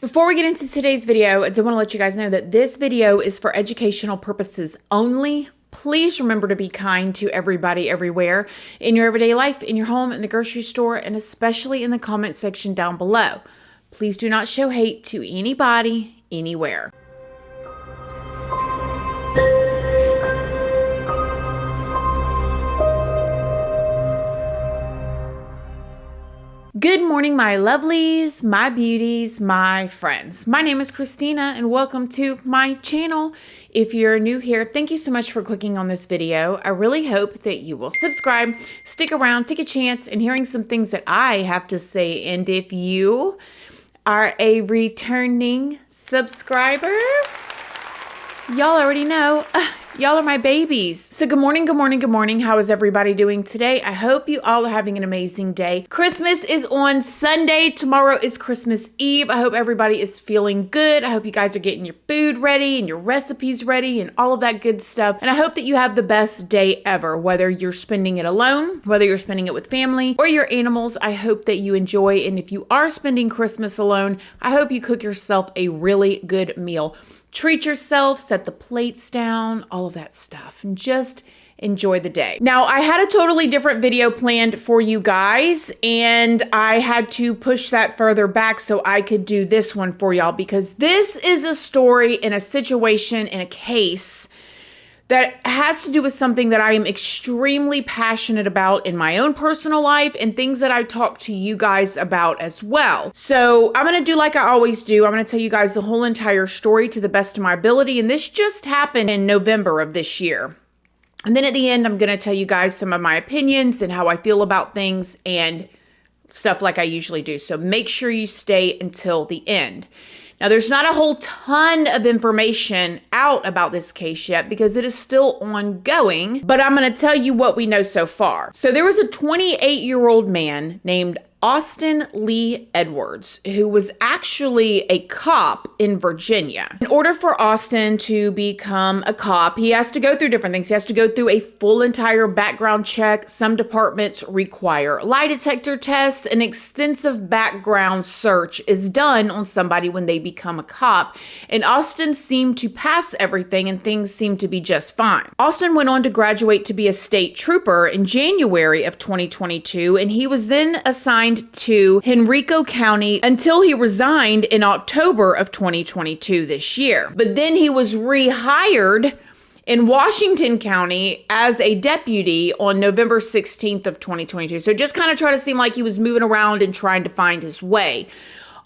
Before we get into today's video, I do want to let you guys know that this video is for educational purposes only. Please remember to be kind to everybody everywhere in your everyday life, in your home, in the grocery store, and especially in the comment section down below. Please do not show hate to anybody, anywhere. Good morning, my lovelies, my beauties, my friends. My name is Christina and welcome to my channel. If you're new here, thank you so much for clicking on this video. I really hope that you will subscribe, stick around, take a chance in hearing some things that I have to say. And if you are a returning subscriber, y'all already know, y'all are my babies. So good morning, good morning, good morning. How is everybody doing today? I hope you all are having an amazing day. Christmas is on Sunday. Tomorrow is Christmas Eve. I hope everybody is feeling good. I hope you guys are getting your food ready and your recipes ready and all of that good stuff. And I hope that you have the best day ever, whether you're spending it alone, whether you're spending it with family or your animals. I hope that you enjoy. And if you are spending Christmas alone, I hope you cook yourself a really good meal. Treat yourself, set the plates down, all of that stuff, and just enjoy the day. Now, I had a totally different video planned for you guys, and I had to push that further back so I could do this one for y'all, because this is a story in a situation, in a case that has to do with something that I am extremely passionate about in my own personal life and things that I talk to you guys about as well. So I'm gonna do like I always do. I'm gonna tell you guys the whole entire story to the best of my ability. And this just happened in November of this year. And then at the end, I'm gonna tell you guys some of my opinions and how I feel about things and stuff like I usually do. So make sure you stay until the end. Now, there's not a whole ton of information out about this case yet because it is still ongoing, but I'm going to tell you what we know so far. So there was a 28-year-old man named Austin Lee Edwards, who was actually a cop in Virginia. In order for Austin to become a cop, he has to go through different things. He has to go through a full entire background check. Some departments require lie detector tests. An extensive background search is done on somebody when they become a cop. And Austin seemed to pass everything and things seemed to be just fine. Austin went on to graduate to be a state trooper in January of 2022, and he was then assigned to Henrico County until he resigned in October of 2022 this year. But then he was rehired in Washington County as a deputy on November 16th of 2022. So just kind of try to seem like he was moving around and trying to find his way.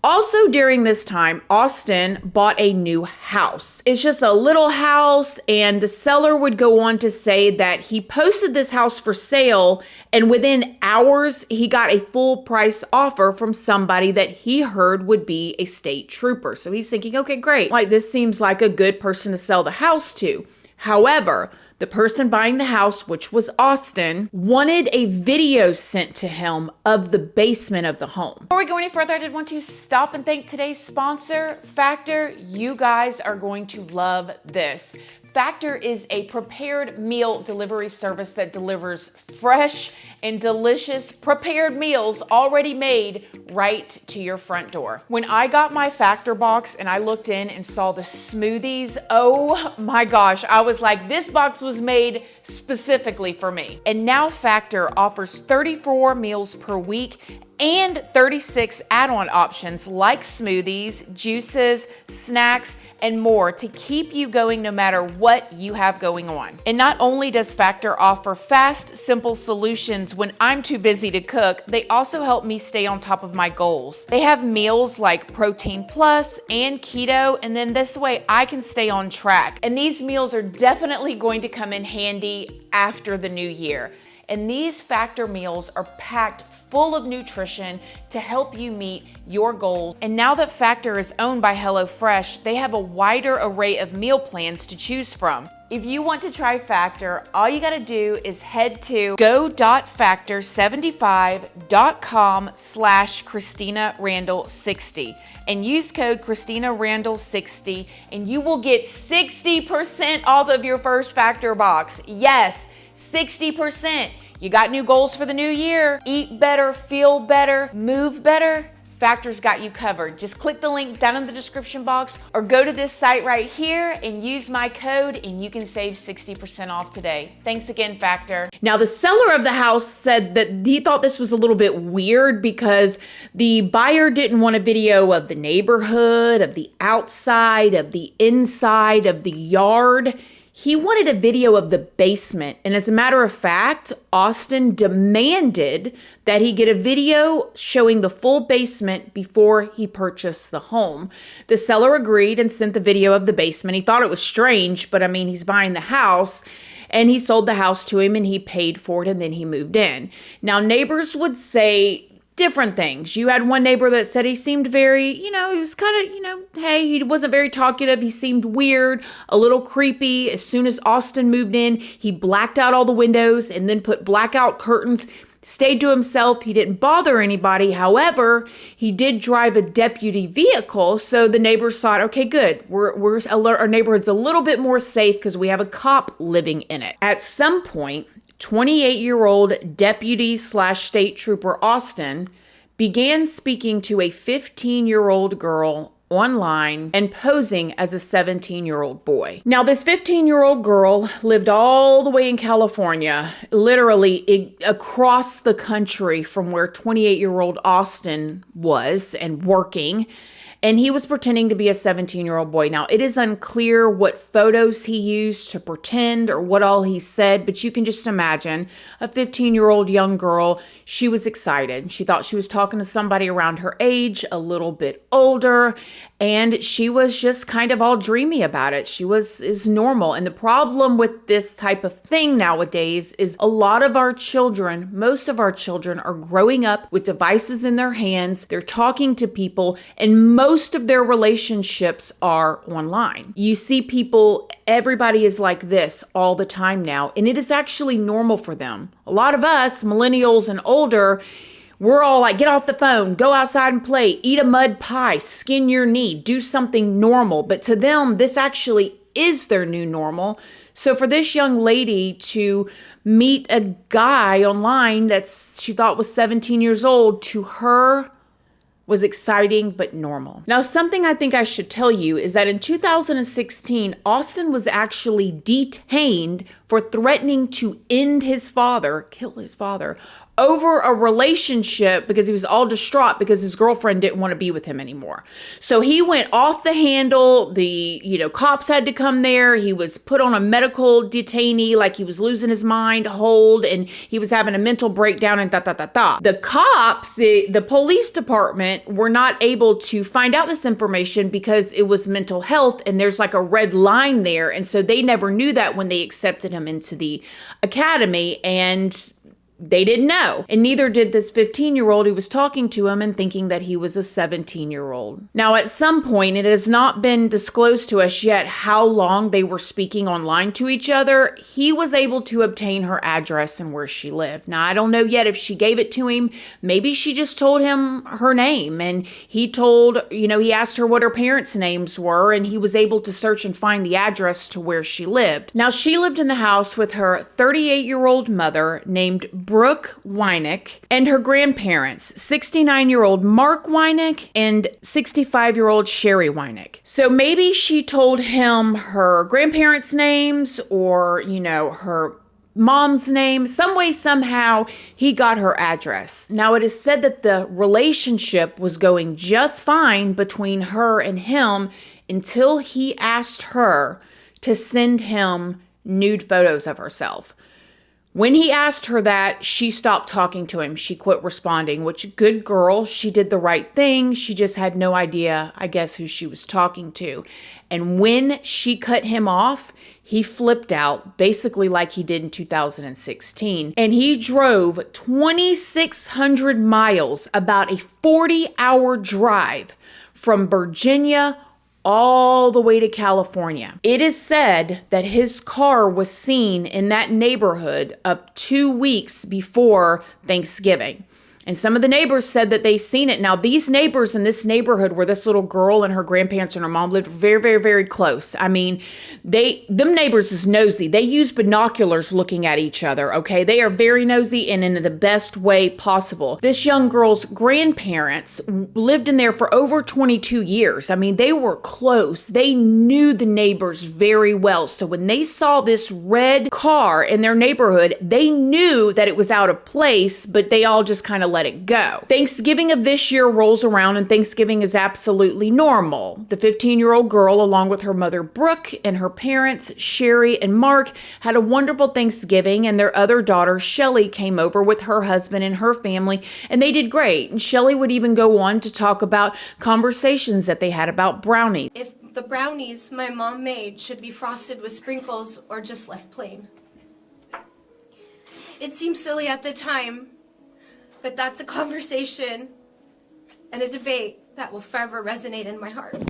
Also during this time, Austin bought a new house. It's just a little house, and the seller would go on to say that he posted this house for sale, and within hours, he got a full price offer from somebody that he heard would be a state trooper. So he's thinking, okay, great. Like, this seems like a good person to sell the house to. However, the person buying the house, which was Austin, wanted a video sent to him of the basement of the home. Before we go any further, I did want to stop and thank today's sponsor, Factor. You guys are going to love this. Factor is a prepared meal delivery service that delivers fresh and delicious prepared meals already made right to your front door. When I got my Factor box and I looked in and saw the smoothies, oh my gosh, I was like, this box was made specifically for me. And now Factor offers 34 meals per week and 36 add-on options like smoothies, juices, snacks, and more to keep you going no matter what you have going on. And not only does Factor offer fast, simple solutions when I'm too busy to cook, they also help me stay on top of my goals. They have meals like Protein Plus and Keto, and then this way I can stay on track. And these meals are definitely going to come in handy after the new year. And these Factor meals are packed full of nutrition to help you meet your goals. And now that Factor is owned by HelloFresh, they have a wider array of meal plans to choose from. If you want to try Factor, all you gotta do is head to go.factor75.com/ChristinaRandall60 and use code ChristinaRandall60 and you will get 60% off of your first Factor box. Yes, 60%. You got new goals for the new year? Eat better, feel better, move better? Factor's got you covered. Just click the link down in the description box or go to this site right here and use my code and you can save 60% off today. Thanks again, Factor. Now, the seller of the house said that he thought this was a little bit weird because the buyer didn't want a video of the neighborhood, of the outside, of the inside, of the yard. He wanted a video of the basement. And as a matter of fact, Austin demanded that he get a video showing the full basement before he purchased the home. The seller agreed and sent the video of the basement. He thought it was strange, but I mean, he's buying the house. And he sold the house to him and he paid for it and then he moved in. Now, neighbors would say different things. You had one neighbor that said he seemed very, he was kind of, hey, he wasn't very talkative. He seemed weird, a little creepy. As soon as Austin moved in, he blacked out all the windows and then put blackout curtains, stayed to himself. He didn't bother anybody. However, he did drive a deputy vehicle. So the neighbors thought, okay, good. Our neighborhood's a little bit more safe because we have a cop living in it. At some point, 28-year-old deputy/state trooper Austin began speaking to a 15-year-old girl online and posing as a 17-year-old boy. Now, this 15-year-old girl lived all the way in California, literally across the country from where 28-year-old Austin was and working. And he was pretending to be a 17-year-old boy. Now, it is unclear what photos he used to pretend or what all he said, but you can just imagine a 15-year-old young girl. She was excited. She thought she was talking to somebody around her age, a little bit older, and she was just kind of all dreamy about it. Is normal. And the problem with this type of thing nowadays is a lot of our children, most of our children are growing up with devices in their hands. They're talking to people, and most of their relationships are online. You see people, everybody is like this all the time now, and it is actually normal for them. A lot of us, millennials and older, we're all like, get off the phone, go outside and play, eat a mud pie, skin your knee, do something normal. But to them, this actually is their new normal. So for this young lady to meet a guy online that she thought was 17 years old, to her was exciting but normal. Now, something I think I should tell you is that in 2016, Austin was actually detained for threatening to kill his father, over a relationship because he was all distraught because his girlfriend didn't want to be with him anymore. So he went off the handle. The, cops had to come there. He was put on a medical detainee, like he was losing his mind, hold, and he was having a mental breakdown and The cops, the police department were not able to find out this information because it was mental health and there's like a red line there. And so they never knew that when they accepted him into the academy, and they didn't know. And neither did this 15-year-old who was talking to him and thinking that he was a 17-year-old. Now, at some point, it has not been disclosed to us yet how long they were speaking online to each other. He was able to obtain her address and where she lived. Now, I don't know yet if she gave it to him. Maybe she just told him her name, and he he asked her what her parents' names were, and he was able to search and find the address to where she lived. Now, she lived in the house with her 38-year-old mother named Brooke Wynick and her grandparents, 69-year-old Mark Wynick and 65-year-old Sherry Wynick. So maybe she told him her grandparents' names or, her mom's name. Some way, somehow, he got her address. Now, it is said that the relationship was going just fine between her and him until he asked her to send him nude photos of herself. When he asked her that, she stopped talking to him. She quit responding, which, good girl, she did the right thing. She just had no idea, I guess, who she was talking to. And when she cut him off, he flipped out, basically like he did in 2016. And he drove 2,600 miles, about a 40-hour drive from Virginia all the way to California. It is said that his car was seen in that neighborhood up 2 weeks before Thanksgiving. And some of the neighbors said that they seen it. Now, these neighbors in this neighborhood where this little girl and her grandparents and her mom lived very, very, very close. I mean, them neighbors is nosy. They use binoculars looking at each other, okay? They are very nosy and in the best way possible. This young girl's grandparents lived in there for over 22 years. I mean, they were close. They knew the neighbors very well. So when they saw this red car in their neighborhood, they knew that it was out of place, but they all just kind of let it go. Thanksgiving of this year rolls around and Thanksgiving is absolutely normal. The 15-year-old girl, along with her mother Brooke and her parents Sherry and Mark, had a wonderful Thanksgiving, and their other daughter Shelly came over with her husband and her family, and they did great. And Shelly would even go on to talk about conversations that they had about brownies. If the brownies my mom made should be frosted with sprinkles or just left plain. It seemed silly at the time, but that's a conversation and a debate that will forever resonate in my heart.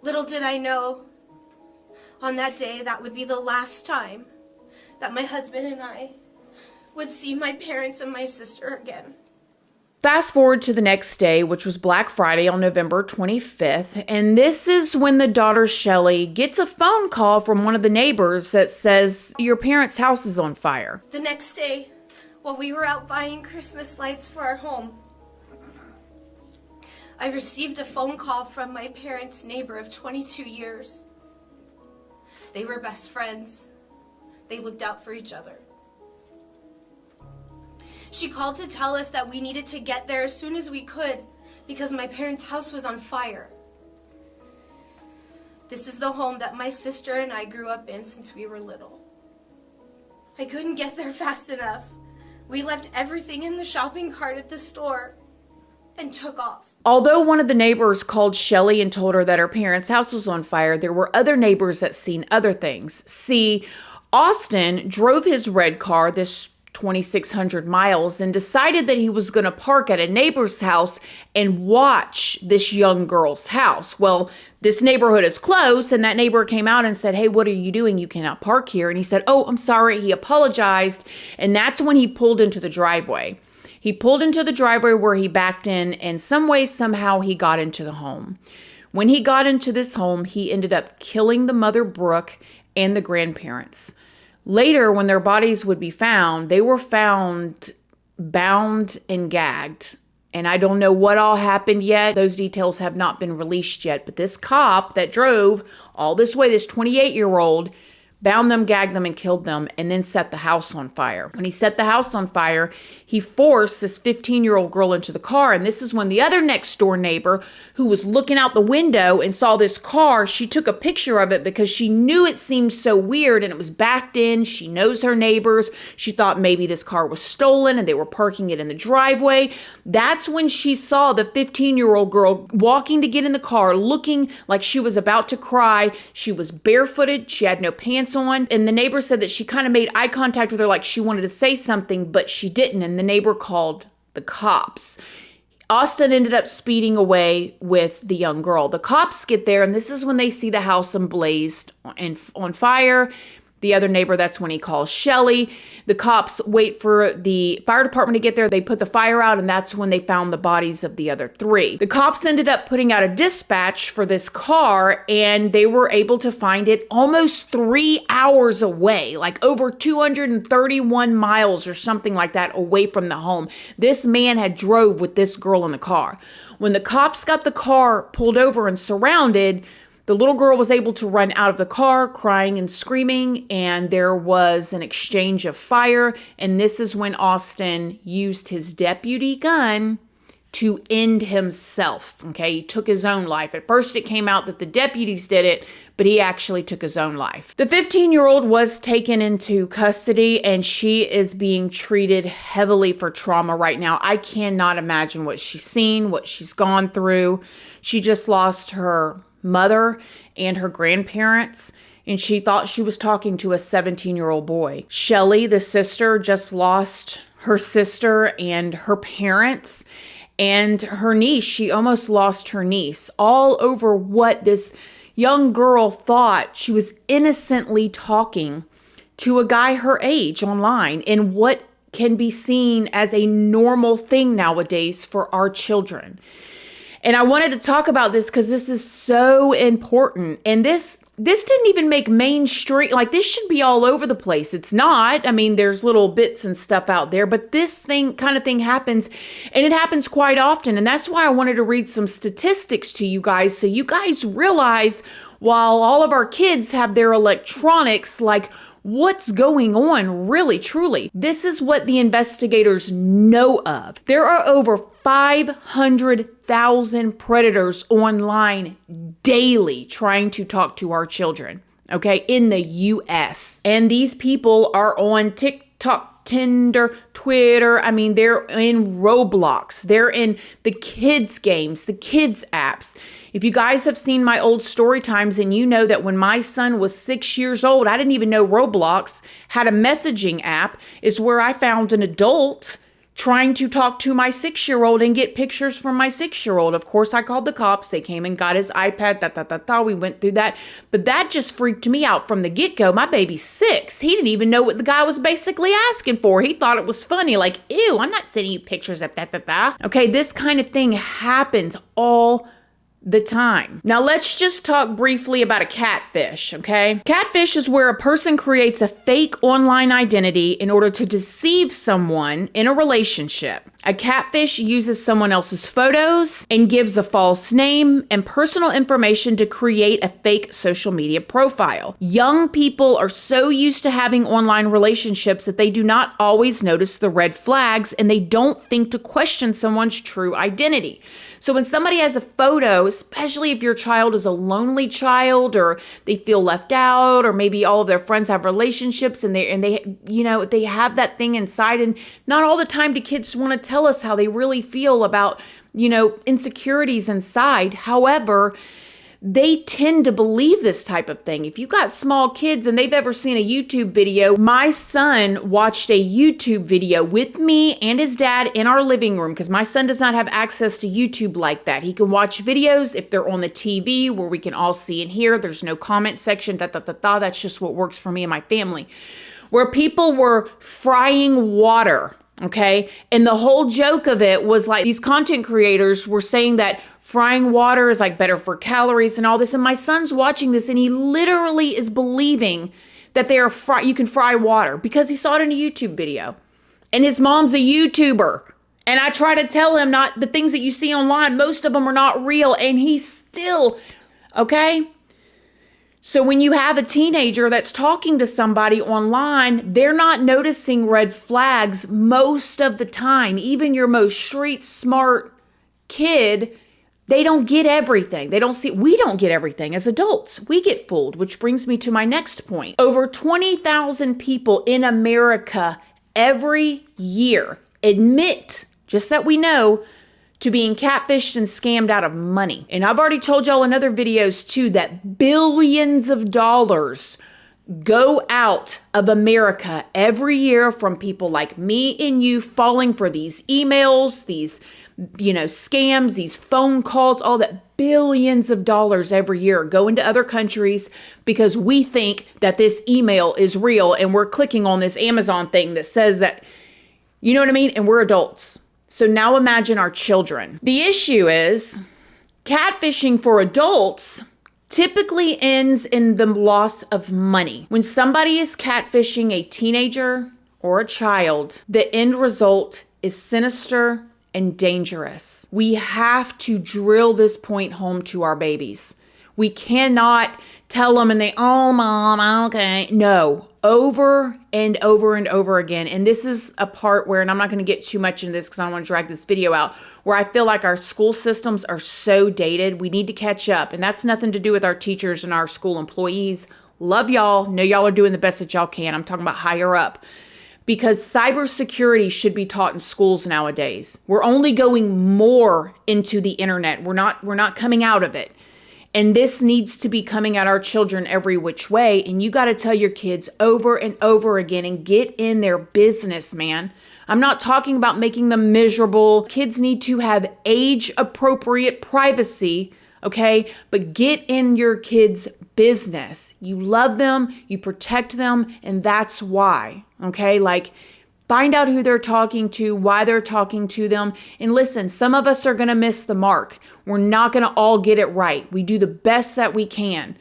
Little did I know on that day that would be the last time that my husband and I would see my parents and my sister again. Fast forward to the next day, which was Black Friday on November 25th, and this is when the daughter Shelly gets a phone call from one of the neighbors that says, your parents' house is on fire. The next day, while we were out buying Christmas lights for our home, I received a phone call from my parents' neighbor of 22 years. They were best friends. They looked out for each other. She called to tell us that we needed to get there as soon as we could because my parents' house was on fire. This is the home that my sister and I grew up in since we were little. I couldn't get there fast enough. We left everything in the shopping cart at the store and took off. Although one of the neighbors called Shelly and told her that her parents' house was on fire, there were other neighbors that seen other things. See, Austin drove his red car this 2,600 miles and decided that he was going to park at a neighbor's house and watch this young girl's house. Well, this neighborhood is close, and that neighbor came out and said, hey, what are you doing? You cannot park here. And he said, oh, I'm sorry. He apologized. And that's when he pulled into the driveway. He pulled into the driveway where he backed in, and some way, somehow he got into the home. When he got into this home, he ended up killing the mother, Brooke, and the grandparents. Later, when their bodies would be found, they were found bound and gagged. And I don't know what all happened yet. Those details have not been released yet. But this cop that drove all this way, this 28-year-old, bound them, gagged them, and killed them, and then set the house on fire. When he set the house on fire, he forced this 15-year-old girl into the car. And this is when the other next door neighbor, who was looking out the window and saw this car, she took a picture of it because she knew it seemed so weird and it was backed in. She knows her neighbors. She thought maybe this car was stolen and they were parking it in the driveway. That's when she saw the 15-year-old girl walking to get in the car, looking like she was about to cry. She was barefooted. She had no pants on. And the neighbor said that she kind of made eye contact with her like she wanted to say something, but she didn't. And the neighbor called the cops. Austin ended up speeding away with the young girl. The cops get there, and this is when they see the house emblazed and on fire. The other neighbor, that's when he calls Shelly. The cops wait for the fire department to get there. They put the fire out, and that's when they found the bodies of the other three. The cops ended up putting out a dispatch for this car, and they were able to find it almost 3 hours away, like over 231 miles or something like that away from the home. This man had drove with this girl in the car. When the cops got the car pulled over and surrounded, the little girl was able to run out of the car crying and screaming, and there was an exchange of fire. And this is when Austin used his deputy gun to end himself. Okay, he took his own life. At first it came out that the deputies did it, but he actually took his own life. The 15-year-old was taken into custody, and she is being treated heavily for trauma right now. I cannot imagine what she's seen, what she's gone through. She just lost her mother and her grandparents, and she thought she was talking to a 17-year-old boy. Shelly, the sister, just lost her sister and her parents and her niece. She almost lost her niece, all over what this young girl thought she was innocently talking to a guy her age online. And what can be seen as a normal thing nowadays for our children. And I wanted to talk about this because this is so important. And this didn't even make mainstream. Like, this should be all over the place. It's not. I mean, there's little bits and stuff out there, but this kind of thing happens, and it happens quite often. And that's why I wanted to read some statistics to you guys, so you guys realize, while all of our kids have their electronics, like, what's going on really, truly. This is what the investigators know of. There are over 500,000 predators online daily trying to talk to our children, okay, in the US. And these people are on TikTok, Tinder, Twitter. I mean, they're in Roblox. They're in the kids' games, the kids' apps. If you guys have seen my old story times, and you know that when my son was 6 years old, I didn't even know Roblox had a messaging app, is where I found an adult trying to talk to my 6-year-old and get pictures from my 6-year-old. Of course, I called the cops. They came and got his iPad. We went through that. But that just freaked me out from the get-go. My baby's 6. He didn't even know what the guy was basically asking for. He thought it was funny. Like, ew, I'm not sending you pictures of . Okay, this kind of thing happens all the time. Now let's just talk briefly about a catfish, okay? Catfish is where a person creates a fake online identity in order to deceive someone in a relationship. A catfish uses someone else's photos and gives a false name and personal information to create a fake social media profile. Young people are so used to having online relationships that they do not always notice the red flags, and they don't think to question someone's true identity. So when somebody has a photo, especially if your child is a lonely child, or they feel left out, or maybe all of their friends have relationships and they have that thing inside, and not all the time do kids want to tell us how they really feel about, insecurities inside. However, they tend to believe this type of thing. If you've got small kids and they've ever seen a YouTube video, my son watched a YouTube video with me and his dad in our living room, because my son does not have access to YouTube like that. He can watch videos if they're on the TV where we can all see and hear. There's no comment section, That's just what works for me and my family. Where people were frying water, okay? And the whole joke of it was like, these content creators were saying that frying water is like better for calories and all this. And my son's watching this, and he literally is believing that you can fry water because he saw it in a YouTube video. And his mom's a YouTuber. And I try to tell him, not the things that you see online, most of them are not real. And he's still, okay? So when you have a teenager that's talking to somebody online, they're not noticing red flags most of the time. Even your most street smart kid, they don't get everything. We don't get everything as adults. We get fooled, which brings me to my next point. Over 20,000 people in America every year admit, just that we know, to being catfished and scammed out of money. And I've already told y'all in other videos too that billions of dollars go out of America every year from people like me and you falling for these emails, these scams, these phone calls, all that. Billions of dollars every year go into other countries because we think that this email is real, and we're clicking on this Amazon thing that says that, you know what I mean? And we're adults. So now imagine our children. The issue is catfishing for adults typically ends in the loss of money. When somebody is catfishing a teenager or a child, the end result is sinister and dangerous. We have to drill this point home to our babies. We cannot tell them and oh, mom, okay. No, over and over and over again. And this is a part where, and I'm not going to get too much into this because I don't want to drag this video out, where I feel like our school systems are so dated. We need to catch up. And that's nothing to do with our teachers and our school employees. Love y'all. Know y'all are doing the best that y'all can. I'm talking about higher up. Because cybersecurity should be taught in schools nowadays. We're only going more into the internet. We're not coming out of it. And this needs to be coming at our children every which way. And you got to tell your kids over and over again and get in their business, man. I'm not talking about making them miserable. Kids need to have age-appropriate privacy, okay? But get in your kids' business. You love them, you protect them, and that's why, okay? Like, Find out who they're talking to, why they're talking to them. And listen, some of us are going to miss the mark. We're not going to all get it right. We do the best that we can.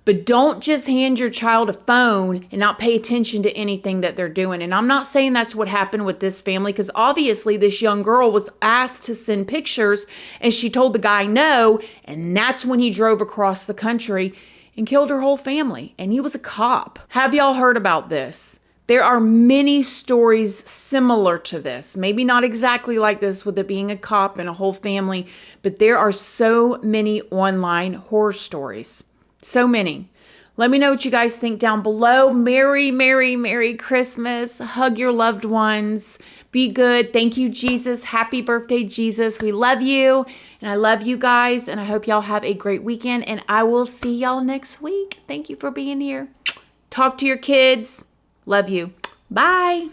But don't just hand your child a phone and not pay attention to anything that they're doing. And I'm not saying that's what happened with this family, because obviously this young girl was asked to send pictures and she told the guy no. And that's when he drove across the country and killed her whole family. And he was a cop. Have y'all heard about this? There are many stories similar to this. Maybe not exactly like this with it being a cop and a whole family, but there are so many online horror stories. So many. Let me know what you guys think down below. Merry, Merry, Merry Christmas. Hug your loved ones. Be good. Thank you, Jesus. Happy birthday, Jesus. We love you. And I love you guys. And I hope y'all have a great weekend. And I will see y'all next week. Thank you for being here. Talk to your kids. Love you. Bye.